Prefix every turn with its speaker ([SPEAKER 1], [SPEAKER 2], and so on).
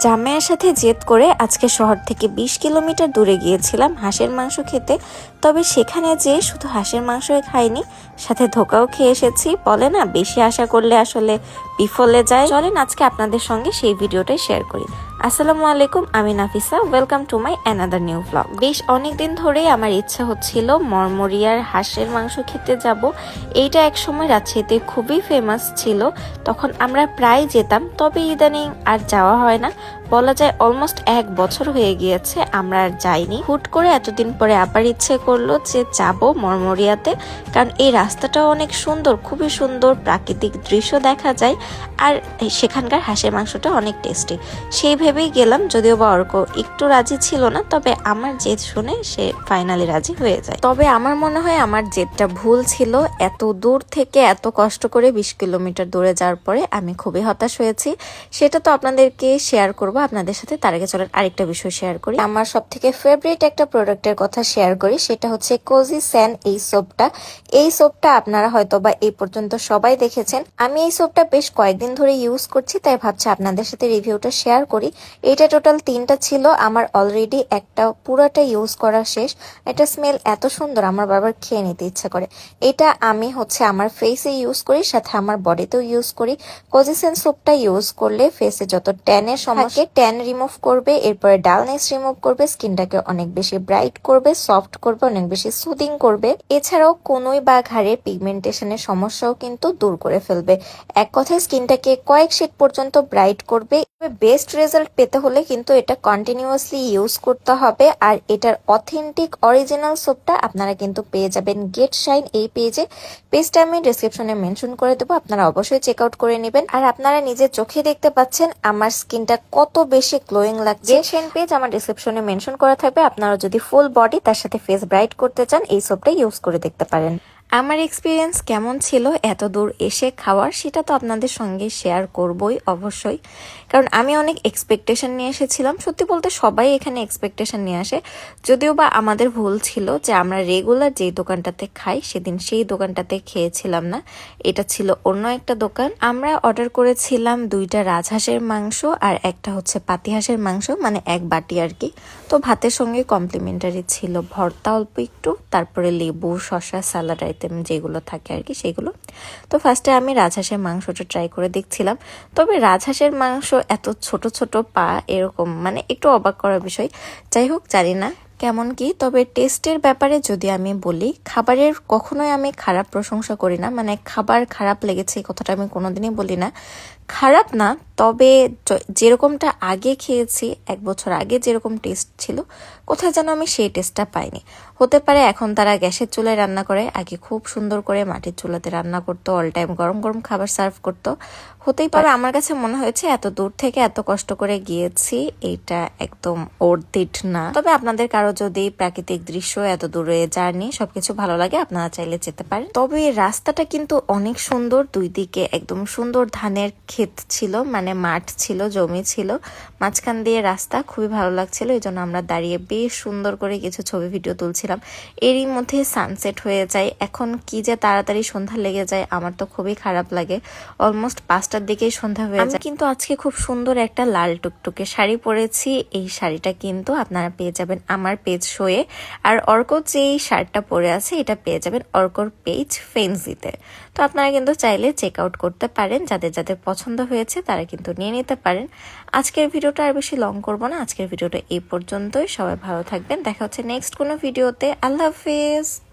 [SPEAKER 1] জামাইয়ের সাথে জেদ করে আজকে শহর থেকে ২০ কিলোমিটার দূরে গিয়েছিলাম হাঁসের মাংস খেতে। তবে সেখানে যে শুধু হাঁসের মাংসই খাইনি, সাথে ধোকাও খেয়ে এসেছি। বলে না, বেশি আশা করলে আসলে বিফলে যায়। চলেন আজকে আপনাদের সঙ্গে সেই ভিডিওটাই শেয়ার করি। আসসালামু আলাইকুম, আমি Nafisa. Welcome to my another new blog. বেশ অনেকদিন ধরেই আমার ইচ্ছা হচ্ছিল মরমরিয়ার হাঁসের মাংস খেতে যাব। এইটা এক সময় রাজশাহীতে খুবই ফেমাস ছিল, তখন আমরা প্রায় যেতাম। তবে ইদানিং আর যাওয়া হয় না, বলা যায় অলমোস্ট 1 বছর হয়ে গিয়েছে আমরা আর যাইনি। হুট করে এতদিন পরে আবার ইচ্ছে করলো যে যাব মরমরিয়াতে, কারণ এই রাস্তাটাও অনেক সুন্দর, খুবই সুন্দর প্রাকৃতিক দৃশ্য দেখা যায়, আর সেখানকার হাঁসের মাংসটা অনেক টেস্টি। সেই ভেবেই গেলাম, যদিও বা অর্ক একটু রাজি ছিল না, তবে আমার জেদ শুনে সে ফাইনালি রাজি হয়ে যায়। তবে আমার মনে হয় আমার জেদটা ভুল ছিল। এত দূর থেকে এত কষ্ট করে 20 কিলোমিটার দূরে যাওয়ার পরে আমি খুবই হতাশ হয়েছি। সেটা তো আপনাদেরকে শেয়ার করব আপনাদের সাথে। তার আগে চলেন আরেকটা বিষয় শেয়ার করি। আমার সব থেকে ফেভারিট একটা প্রোডাক্টের কথা শেয়ার করি, সেটা হচ্ছে কোজি স্যান এই সোপটা। এই সোপটা আপনারা হয়তো বা এই পর্যন্ত সবাই দেখেছেন। আমি এই সোপটা বেশ কয়েকদিন ধরে ইউজ করছি, তাই ভাবছি আপনাদের সাথে রিভিউটা শেয়ার করি। এটা টোটাল 3টা ছিল, আমার অলরেডি একটা পুরোটা ইউজ করা শেষ। এটা স্মেল এত সুন্দর, আমার বারবার খেয়ে নিতে ইচ্ছা করে। এটা আমি হচ্ছে আমার ফেসে ইউজ করি, সাথে আমার বডিতেও ইউজ করি। কোজি স্যান সোপটা ইউজ করলে ফেসে যত ট্যানের সমস্যা, ট্যান রিমুভ করবে, এরপরে ডালনেস রিমুভ করবে, স্কিনটাকে অনেক বেশি ব্রাইট করবে, সফট করবে, অনেক বেশি সুদিং করবে। এছাড়াও কনুই বা ঘাড়ে পিগমেন্টেশনের সমস্যাও কিন্তু দূর করে ফেলবে। এক কথায় স্কিনটাকে কয়েক শেড পর্যন্ত ব্রাইট করবে। বেস্ট রেজাল্ট পেতে হলে কিন্তু এটা কন্টিনিউয়াসলি ইউজ করতে হবে। আর এটার অথেন্টিক অরিজিনাল সোপটা আপনারা কিন্তু পেয়ে যাবেন গেট শাইন এই পেজে। পেজটা আমি ডেসক্রিপশনে মেনশন করে দেবো, আপনারা অবশ্যই চেক আউট করে নেবেন। আর আপনারা নিজের চোখে দেখতে পাচ্ছেন আমার স্কিনটা কত বেশি গ্লোয়িং লাগছে। গেট শাইন পেজ আমার ডেসক্রিপশনে মেনশন করা থাকবে। আপনারা যদি ফুল বডি তার সাথে ফেস ব্রাইট করতে চান, এই সোপটা ইউজ করে দেখতে পারেন। আমার এক্সপিরিয়েন্স কেমন ছিল এত দূর এসে খাওয়ার, সেটা তো আপনাদের সঙ্গে শেয়ার করবই অবশ্যই, কারণ আমি অনেক এক্সপেকটেশন নিয়ে এসেছিলাম। সত্যি বলতে সবাই এখানে এক্সপেকটেশন নিয়ে আসে, যদিও বা আমাদের ভুল ছিল যে আমরা রেগুলার যেই দোকানটাতে খাই সেদিন সেই দোকানটাতে খেয়েছিলাম না, এটা ছিল অন্য একটা দোকান। আমরা অর্ডার করেছিলাম 2টা রাজহাঁসের মাংস আর একটা হচ্ছে পাতি হাঁসের মাংস, মানে 1 বাটি আর কি। তো ভাতের সঙ্গে কমপ্লিমেন্টারি ছিল ভর্তা অল্প একটু, তারপরে লেবু, শসা, সালাড আইটেম যেগুলো থাকে আর কি সেগুলো। তো ফার্স্টে আমি রাজহাঁসের মাংসটা ট্রাই করে দেখছিলাম। তবে রাজহাঁসের মাংস এত ছোট ছোট পা, এরকম মানে একটু অবাক করার বিষয়। যাই হোক, জানি না কেমন কি। তবে টেস্টের ব্যাপারে যদি আমি বলি, খাবারের কখনোই আমি খারাপ প্রশংসা করি না, মানে খাবার খারাপ লেগেছে এই কথাটা আমি কোনোদিনই বলি না। খারাপ না, তবে যেরকমটা আগে খেয়েছি 1 বছর আগে যেরকম টেস্ট ছিল, কোথায় যেন আমি সেই টেস্টটা পাইনি। হতে পারে এখন তারা গ্যাসের চুলায় রান্না করে, আগে খুব সুন্দর করে মাটির চুলাতে রান্না করতো, অল টাইম গরম গরম খাবার সার্ভ করতো, হতেই পারে। আমার কাছে মনে হয়েছে এত দূর থেকে এত কষ্ট করে গিয়েছি, এটা একদম ওর্থ ইট না। তবে আপনাদের কারো যদি প্রাকৃতিক দৃশ্য, এত দূরে জার্নি সবকিছু ভালো লাগে, আপনারা চাইলে যেতে পারেন। তবে রাস্তাটা কিন্তু অনেক সুন্দর, 2 দিকে একদম সুন্দর ধানের ক্ষেত ছিল, মানে মাঠ ছিল, জমি ছিল, মাঝখান দিয়ে রাস্তা, খুবই ভালো লাগছিল। এই জন্য আমরা দাঁড়িয়ে বেশ সুন্দর করে কিছু ছবি ভিডিও তুলছিলাম। এরই মধ্যে সানসেট হয়ে যায়। এখন কি যে তাড়াতাড়ি সন্ধ্যা লেগে যায়, আমার তো খুবই খারাপ লাগে। অলমোস্ট 5টার দিকেই সন্ধ্যা হয়ে যায়। কিন্তু আজকে খুব সুন্দর একটা লাল টুকটুকে শাড়ি পরেছি। এই শাড়িটা কিন্তু আপনারা পেয়ে যাবেন আমার পেজ শোয়ে। আর অর্ক যে শার্টটা পরে আছে, এটা পেয়ে যাবেন অর্কর পেজ ফেন্সিতে। তো আপনারা কিন্তু চাইলে চেক আউট করতে পারেন, যাদের যাদের পছন্দ হয়েছে তারা কিন্তু নিয়ে নিতে পারেন। আজকের ভিডিওটা আর বেশি লং করব না, আজকের ভিডিওটা এই পর্যন্তই। সবাই ভালো থাকবেন, দেখা হচ্ছে নেক্সট কোনো ভিডিওতে। আল্লাহ হাফেজ।